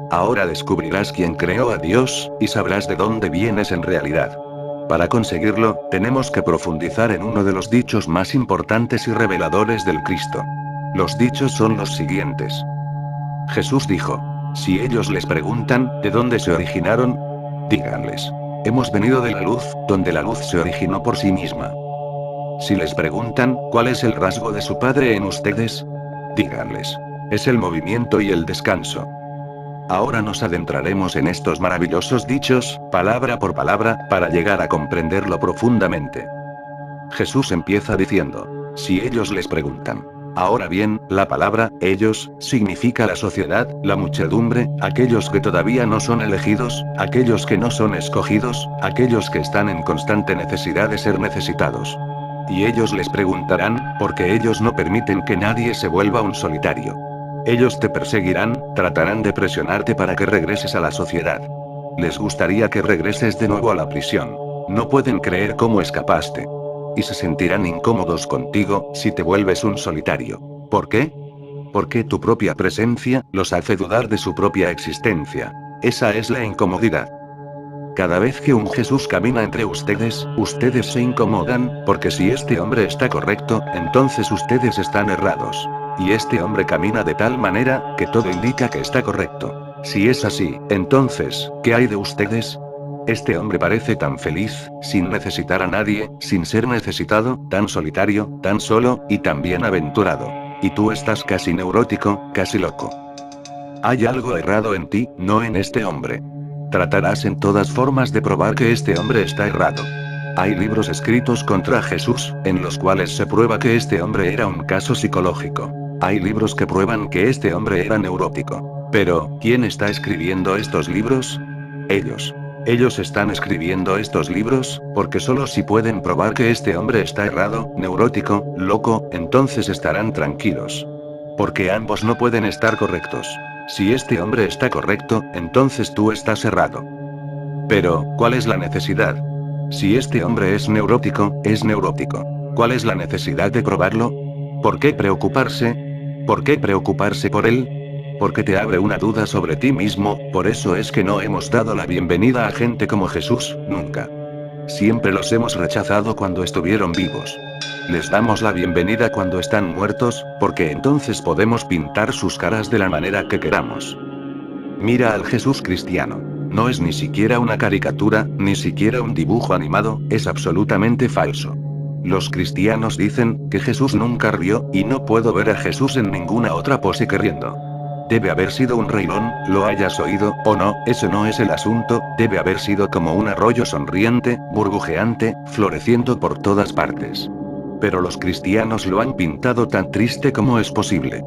Ahora descubrirás quién creó a Dios, y sabrás de dónde vienes en realidad. Para conseguirlo, tenemos que profundizar en uno de los dichos más importantes y reveladores del Cristo. Los dichos son los siguientes. Jesús dijo: si ellos les preguntan, ¿de dónde se originaron? Díganles: hemos venido de la luz, donde la luz se originó por sí misma. Si les preguntan, ¿cuál es el rasgo de su Padre en ustedes? Díganles: es el movimiento y el descanso. Ahora nos adentraremos en estos maravillosos dichos, palabra por palabra, para llegar a comprenderlo profundamente. Jesús empieza diciendo: si ellos les preguntan. Ahora bien, la palabra ellos significa la sociedad, la muchedumbre, aquellos que todavía no son elegidos, aquellos que no son escogidos, aquellos que están en constante necesidad de ser necesitados. Y ellos les preguntarán, porque ellos no permiten que nadie se vuelva un solitario. Ellos te perseguirán, tratarán de presionarte para que regreses a la sociedad. Les gustaría que regreses de nuevo a la prisión. No pueden creer cómo escapaste. Y se sentirán incómodos contigo, si te vuelves un solitario. ¿Por qué? Porque tu propia presencia, los hace dudar de su propia existencia. Esa es la incomodidad. Cada vez que un Jesús camina entre ustedes, ustedes se incomodan, porque si este hombre está correcto, entonces ustedes están errados. Y este hombre camina de tal manera, que todo indica que está correcto. Si es así, entonces, ¿qué hay de ustedes? Este hombre parece tan feliz, sin necesitar a nadie, sin ser necesitado, tan solitario, tan solo, y tan bienaventurado. Y tú estás casi neurótico, casi loco. Hay algo errado en ti, no en este hombre. Tratarás en todas formas de probar que este hombre está errado. Hay libros escritos contra Jesús, en los cuales se prueba que este hombre era un caso psicológico. Hay libros que prueban que este hombre era neurótico. Pero, ¿quién está escribiendo estos libros? Ellos. Ellos están escribiendo estos libros, porque solo si pueden probar que este hombre está errado, neurótico, loco, entonces estarán tranquilos. Porque ambos no pueden estar correctos. Si este hombre está correcto, entonces tú estás errado. Pero, ¿cuál es la necesidad? Si este hombre es neurótico, es neurótico. ¿Cuál es la necesidad de probarlo? ¿Por qué preocuparse? ¿Por qué preocuparse por él? Porque te abre una duda sobre ti mismo, por eso es que no hemos dado la bienvenida a gente como Jesús, nunca. Siempre los hemos rechazado cuando estuvieron vivos. Les damos la bienvenida cuando están muertos, porque entonces podemos pintar sus caras de la manera que queramos. Mira al Jesús cristiano. No es ni siquiera una caricatura, ni siquiera un dibujo animado, es absolutamente falso. Los cristianos dicen que Jesús nunca rió, y no puedo ver a Jesús en ninguna otra pose que riendo. Debe haber sido un reilón, lo hayas oído, o no, eso no es el asunto, debe haber sido como un arroyo sonriente, burbujeante, floreciendo por todas partes. Pero los cristianos lo han pintado tan triste como es posible.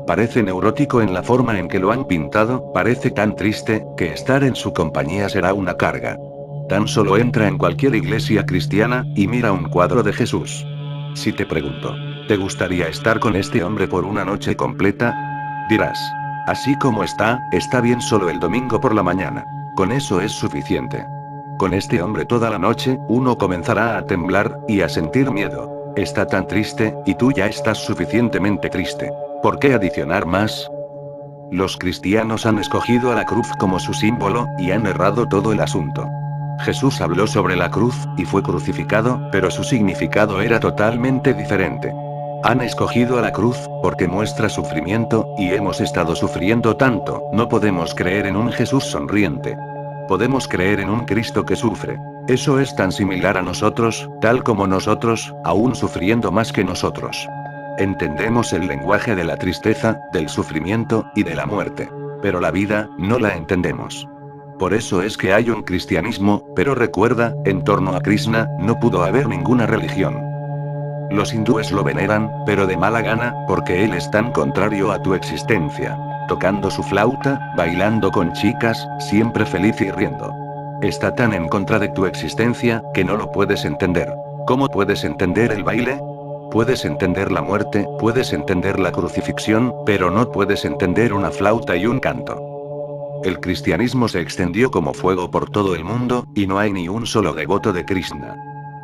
Parece neurótico en la forma en que lo han pintado, parece tan triste, que estar en su compañía será una carga. Tan solo entra en cualquier iglesia cristiana, y mira un cuadro de Jesús. Si te pregunto, ¿te gustaría estar con este hombre por una noche completa? Dirás: así como está bien solo el domingo por la mañana. Con eso es suficiente. Con este hombre toda la noche, uno comenzará a temblar, y a sentir miedo. Está tan triste, y tú ya estás suficientemente triste. ¿Por qué adicionar más? Los cristianos han escogido a la cruz como su símbolo, y han errado todo el asunto. Jesús habló sobre la cruz, y fue crucificado, pero su significado era totalmente diferente. Han escogido a la cruz, porque muestra sufrimiento, y hemos estado sufriendo tanto, no podemos creer en un Jesús sonriente. Podemos creer en un Cristo que sufre. Eso es tan similar a nosotros, tal como nosotros, aún sufriendo más que nosotros. Entendemos el lenguaje de la tristeza, del sufrimiento, y de la muerte. Pero la vida, no la entendemos. Por eso es que hay un cristianismo, pero recuerda, en torno a Krishna, no pudo haber ninguna religión. Los hindúes lo veneran, pero de mala gana, porque él es tan contrario a tu existencia. Tocando su flauta, bailando con chicas, siempre feliz y riendo. Está tan en contra de tu existencia, que no lo puedes entender. ¿Cómo puedes entender el baile? Puedes entender la muerte, puedes entender la crucifixión, pero no puedes entender una flauta y un canto. El cristianismo se extendió como fuego por todo el mundo, y no hay ni un solo devoto de Krishna.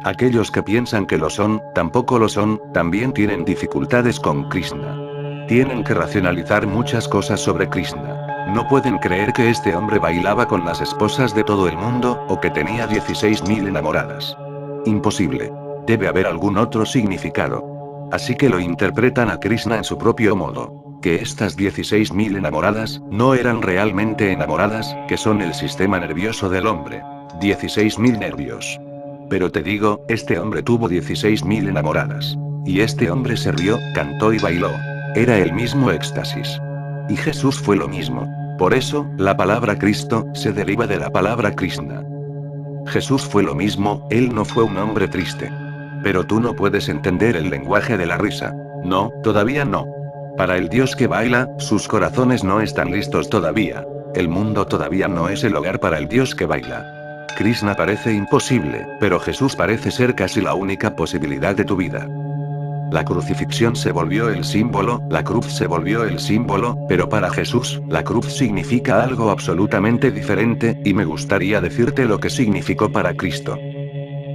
Aquellos que piensan que lo son, tampoco lo son, también tienen dificultades con Krishna. Tienen que racionalizar muchas cosas sobre Krishna. No pueden creer que este hombre bailaba con las esposas de todo el mundo, o que tenía 16.000 enamoradas. Imposible. Debe haber algún otro significado. Así que lo interpretan a Krishna en su propio modo. Que estas 16.000 enamoradas, no eran realmente enamoradas, que son el sistema nervioso del hombre. 16.000 nervios. Pero te digo, este hombre tuvo 16.000 enamoradas. Y este hombre se rió, cantó y bailó. Era el mismo éxtasis. Y Jesús fue lo mismo. Por eso, la palabra Cristo, se deriva de la palabra Krishna. Jesús fue lo mismo, él no fue un hombre triste. Pero tú no puedes entender el lenguaje de la risa. No, todavía no. Para el Dios que baila, sus corazones no están listos todavía. El mundo todavía no es el hogar para el Dios que baila. Krishna parece imposible, pero Jesús parece ser casi la única posibilidad de tu vida. La crucifixión se volvió el símbolo, la cruz se volvió el símbolo, pero para Jesús, la cruz significa algo absolutamente diferente, y me gustaría decirte lo que significó para Cristo.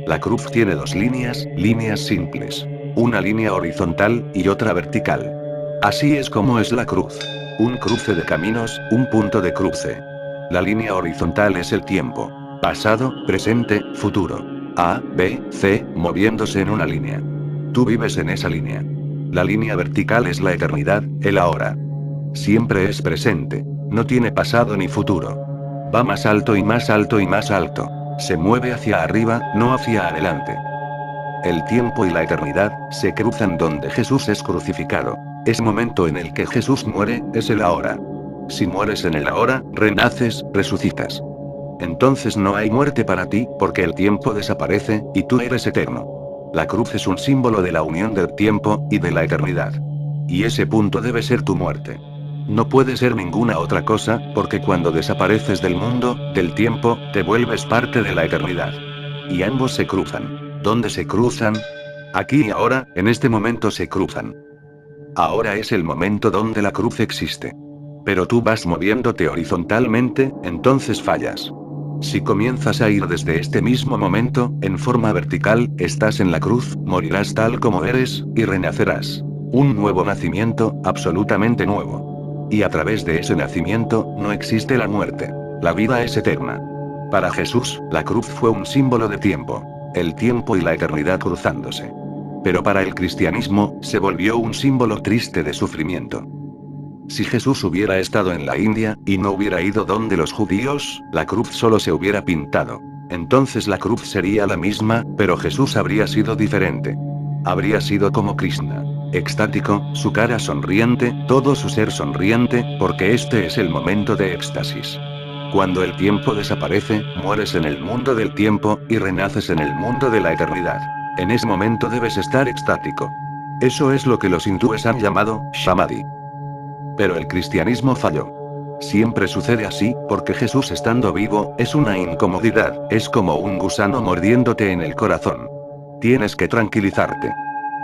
La cruz tiene dos líneas, líneas simples. Una línea horizontal, y otra vertical. Así es como es la cruz. Un cruce de caminos, un punto de cruce. La línea horizontal es el tiempo. Pasado, presente, futuro. A, B, C, moviéndose en una línea. Tú vives en esa línea. La línea vertical es la eternidad, el ahora. Siempre es presente. No tiene pasado ni futuro. Va más alto y más alto y más alto. Se mueve hacia arriba, no hacia adelante. El tiempo y la eternidad se cruzan donde Jesús es crucificado. Ese momento en el que Jesús muere, es el ahora. Si mueres en el ahora, renaces, resucitas. Entonces no hay muerte para ti, porque el tiempo desaparece, y tú eres eterno. La cruz es un símbolo de la unión del tiempo, y de la eternidad. Y ese punto debe ser tu muerte. No puede ser ninguna otra cosa, porque cuando desapareces del mundo, del tiempo, te vuelves parte de la eternidad. Y ambos se cruzan. ¿Dónde se cruzan? Aquí y ahora, en este momento se cruzan. Ahora es el momento donde la cruz existe. Pero tú vas moviéndote horizontalmente, entonces fallas. Si comienzas a ir desde este mismo momento, en forma vertical, estás en la cruz, morirás tal como eres, y renacerás. Un nuevo nacimiento, absolutamente nuevo. Y a través de ese nacimiento, no existe la muerte. La vida es eterna. Para Jesús, la cruz fue un símbolo de tiempo. El tiempo y la eternidad cruzándose. Pero para el cristianismo, se volvió un símbolo triste de sufrimiento. Si Jesús hubiera estado en la India, y no hubiera ido donde los judíos, la cruz solo se hubiera pintado. Entonces la cruz sería la misma, pero Jesús habría sido diferente. Habría sido como Krishna. Extático, su cara sonriente, todo su ser sonriente, porque este es el momento de éxtasis. Cuando el tiempo desaparece, mueres en el mundo del tiempo, y renaces en el mundo de la eternidad. En ese momento debes estar extático. Eso es lo que los hindúes han llamado Samadhi. Pero el cristianismo falló. Siempre sucede así, porque Jesús estando vivo, es una incomodidad, es como un gusano mordiéndote en el corazón. Tienes que tranquilizarte.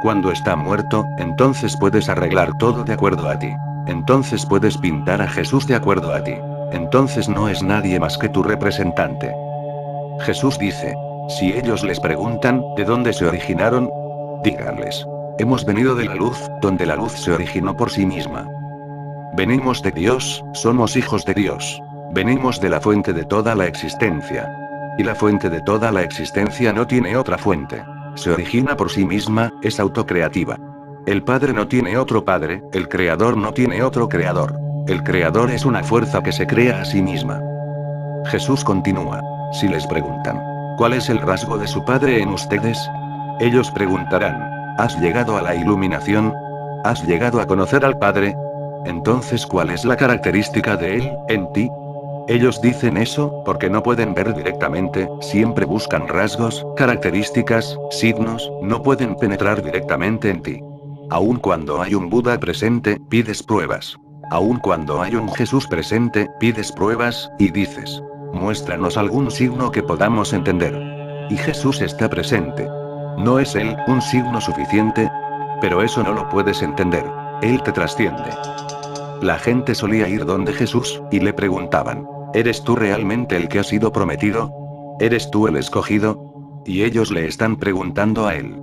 Cuando está muerto, entonces puedes arreglar todo de acuerdo a ti. Entonces puedes pintar a Jesús de acuerdo a ti. Entonces no es nadie más que tu representante. Jesús dice, si ellos les preguntan, ¿de dónde se originaron? Díganles. Hemos venido de la luz, donde la luz se originó por sí misma. Venimos de Dios, somos hijos de Dios. Venimos de la fuente de toda la existencia. Y la fuente de toda la existencia no tiene otra fuente. Se origina por sí misma, es autocreativa. El Padre no tiene otro Padre, el Creador no tiene otro Creador. El Creador es una fuerza que se crea a sí misma. Jesús continúa. Si les preguntan, ¿cuál es el rasgo de su Padre en ustedes? Ellos preguntarán, ¿has llegado a la iluminación? ¿Has llegado a conocer al Padre? Entonces, ¿cuál es la característica de Él, en ti? Ellos dicen eso, porque no pueden ver directamente, siempre buscan rasgos, características, signos, no pueden penetrar directamente en ti. Aun cuando hay un Buda presente, pides pruebas. Aun cuando hay un Jesús presente, pides pruebas, y dices, muéstranos algún signo que podamos entender. Y Jesús está presente. ¿No es Él un signo suficiente? Pero eso no lo puedes entender. Él te trasciende. La gente solía ir donde Jesús, y le preguntaban, ¿eres tú realmente el que ha sido prometido? ¿Eres tú el escogido? Y ellos le están preguntando a él.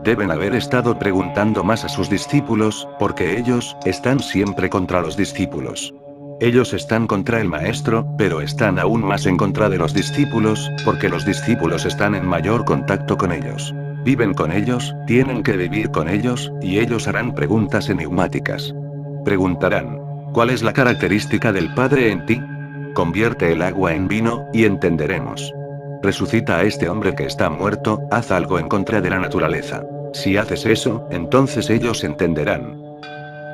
Deben haber estado preguntando más a sus discípulos, porque ellos están siempre contra los discípulos. Ellos están contra el maestro, pero están aún más en contra de los discípulos, porque los discípulos están en mayor contacto con ellos. Viven con ellos, tienen que vivir con ellos, y ellos harán preguntas enigmáticas. Preguntarán: ¿cuál es la característica del Padre en ti? Convierte el agua en vino, y entenderemos. Resucita a este hombre que está muerto, haz algo en contra de la naturaleza. Si haces eso, entonces ellos entenderán.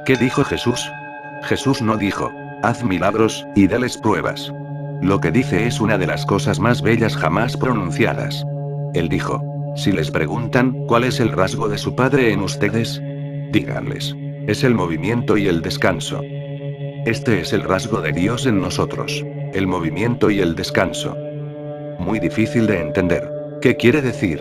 ¿Qué dijo Jesús? Jesús no dijo: haz milagros, y dales pruebas. Lo que dice es una de las cosas más bellas jamás pronunciadas. Él dijo: si les preguntan, ¿cuál es el rasgo de su Padre en ustedes? Díganles: es el movimiento y el descanso. Este es el rasgo de Dios en nosotros. El movimiento y el descanso. Muy difícil de entender. ¿Qué quiere decir?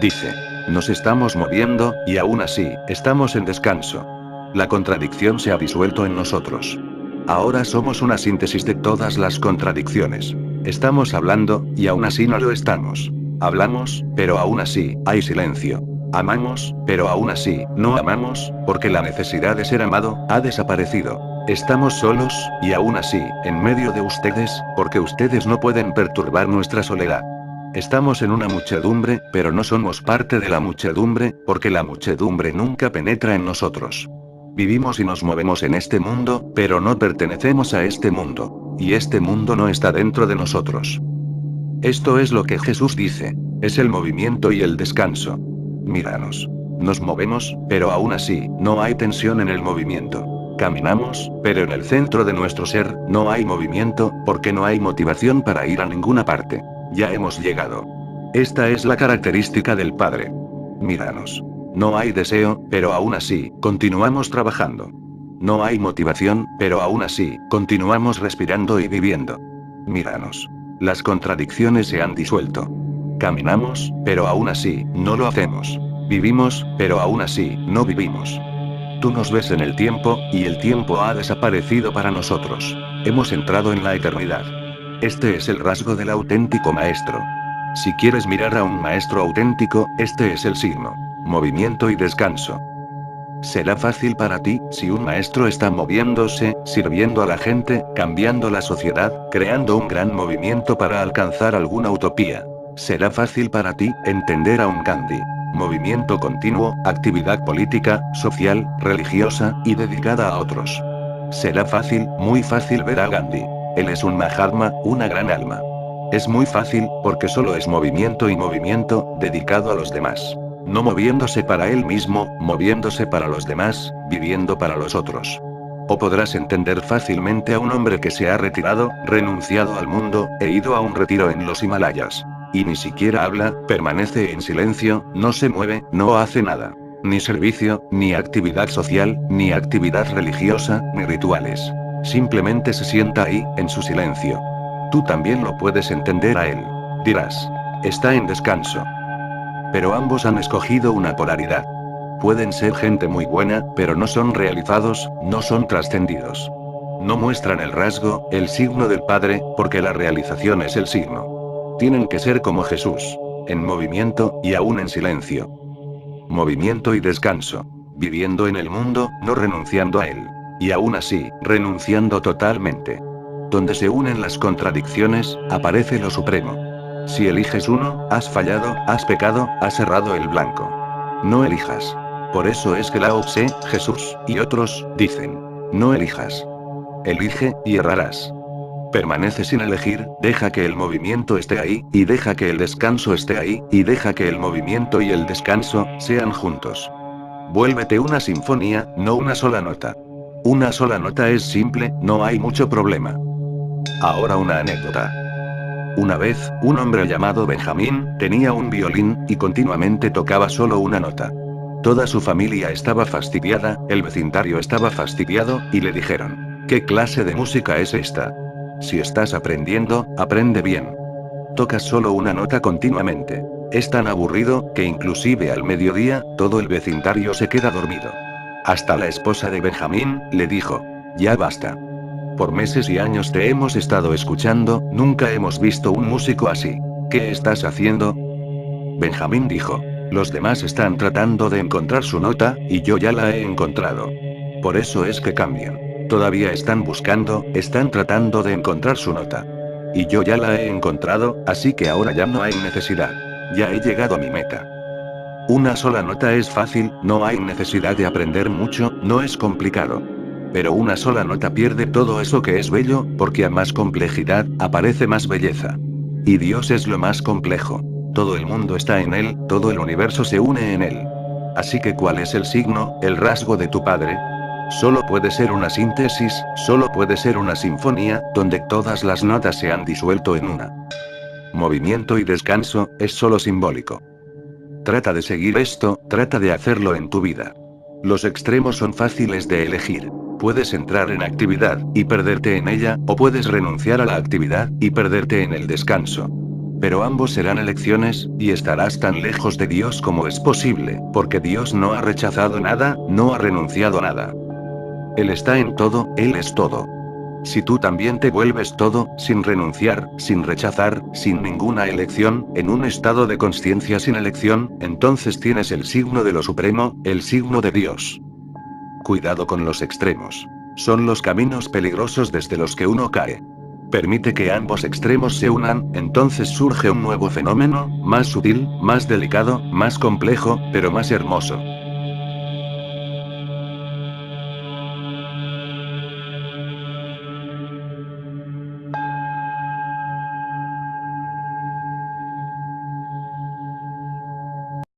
Dice: nos estamos moviendo, y aún así, estamos en descanso. La contradicción se ha disuelto en nosotros. Ahora somos una síntesis de todas las contradicciones. Estamos hablando, y aún así no lo estamos. Hablamos, pero aún así, hay silencio. Amamos, pero aún así, no amamos, porque la necesidad de ser amado, ha desaparecido. Estamos solos, y aún así, en medio de ustedes, porque ustedes no pueden perturbar nuestra soledad. Estamos en una muchedumbre, pero no somos parte de la muchedumbre, porque la muchedumbre nunca penetra en nosotros. Vivimos y nos movemos en este mundo, pero no pertenecemos a este mundo. Y este mundo no está dentro de nosotros. Esto es lo que Jesús dice. Es el movimiento y el descanso. Míranos. Nos movemos, pero aún así, no hay tensión en el movimiento. Caminamos, pero en el centro de nuestro ser, no hay movimiento, porque no hay motivación para ir a ninguna parte. Ya hemos llegado. Esta es la característica del Padre. Míranos. No hay deseo, pero aún así, continuamos trabajando. No hay motivación, pero aún así, continuamos respirando y viviendo. Míranos. Las contradicciones se han disuelto. Caminamos, pero aún así, no lo hacemos. Vivimos, pero aún así, no vivimos. Tú nos ves en el tiempo, y el tiempo ha desaparecido para nosotros. Hemos entrado en la eternidad. Este es el rasgo del auténtico maestro. Si quieres mirar a un maestro auténtico, este es el signo. Movimiento y descanso. Será fácil para ti, si un maestro está moviéndose, sirviendo a la gente, cambiando la sociedad, creando un gran movimiento para alcanzar alguna utopía. Será fácil para ti, entender a un Gandhi. Movimiento continuo, actividad política, social, religiosa, y dedicada a otros. Será fácil, muy fácil ver a Gandhi. Él es un Mahatma, una gran alma. Es muy fácil, porque solo es movimiento y movimiento, dedicado a los demás. No moviéndose para él mismo, moviéndose para los demás, viviendo para los otros. O podrás entender fácilmente a un hombre que se ha retirado, renunciado al mundo, e ido a un retiro en los Himalayas. Y ni siquiera habla, permanece en silencio, no se mueve, no hace nada. Ni servicio, ni actividad social, ni actividad religiosa, ni rituales. Simplemente se sienta ahí, en su silencio. Tú también lo puedes entender a él. Dirás: está en descanso. Pero ambos han escogido una polaridad. Pueden ser gente muy buena, pero no son realizados, no son trascendidos. No muestran el rasgo, el signo del Padre, porque la realización es el signo. Tienen que ser como Jesús. En movimiento, y aún en silencio. Movimiento y descanso. Viviendo en el mundo, no renunciando a él. Y aún así, renunciando totalmente. Donde se unen las contradicciones, aparece lo supremo. Si eliges uno, has fallado, has pecado, has errado el blanco. No elijas. Por eso es que Lao Tse, Jesús, y otros, dicen: no elijas. Elige, y errarás. Permanece sin elegir, deja que el movimiento esté ahí, y deja que el descanso esté ahí, y deja que el movimiento y el descanso, sean juntos. Vuélvete una sinfonía, no una sola nota. Una sola nota es simple, no hay mucho problema. Ahora una anécdota. Una vez, un hombre llamado Benjamín, tenía un violín, y continuamente tocaba solo una nota. Toda su familia estaba fastidiada, el vecindario estaba fastidiado, y le dijeron: ¿qué clase de música es esta? Si estás aprendiendo, aprende bien. Tocas solo una nota continuamente. Es tan aburrido, que inclusive al mediodía, todo el vecindario se queda dormido. Hasta la esposa de Benjamín, le dijo: ya basta. Por meses y años te hemos estado escuchando, nunca hemos visto un músico así. ¿Qué estás haciendo? Benjamín dijo: los demás están tratando de encontrar su nota, y yo ya la he encontrado. Por eso es que cambian. Todavía están buscando, están tratando de encontrar su nota. Y yo ya la he encontrado, así que ahora ya no hay necesidad. Ya he llegado a mi meta. Una sola nota es fácil, no hay necesidad de aprender mucho, no es complicado. Pero una sola nota pierde todo eso que es bello, porque a más complejidad, aparece más belleza. Y Dios es lo más complejo. Todo el mundo está en Él, todo el universo se une en Él. Así que ¿cuál es el signo, el rasgo de tu Padre? Solo puede ser una síntesis, solo puede ser una sinfonía, donde todas las notas se han disuelto en una. Movimiento y descanso, es solo simbólico. Trata de seguir esto, trata de hacerlo en tu vida. Los extremos son fáciles de elegir. Puedes entrar en actividad, y perderte en ella, o puedes renunciar a la actividad, y perderte en el descanso. Pero ambos serán elecciones, y estarás tan lejos de Dios como es posible, porque Dios no ha rechazado nada, no ha renunciado a nada. Él está en todo, Él es todo. Si tú también te vuelves todo, sin renunciar, sin rechazar, sin ninguna elección, en un estado de conciencia sin elección, entonces tienes el signo de lo supremo, el signo de Dios. Cuidado con los extremos. Son los caminos peligrosos desde los que uno cae. Permite que ambos extremos se unan, entonces surge un nuevo fenómeno, más sutil, más delicado, más complejo, pero más hermoso.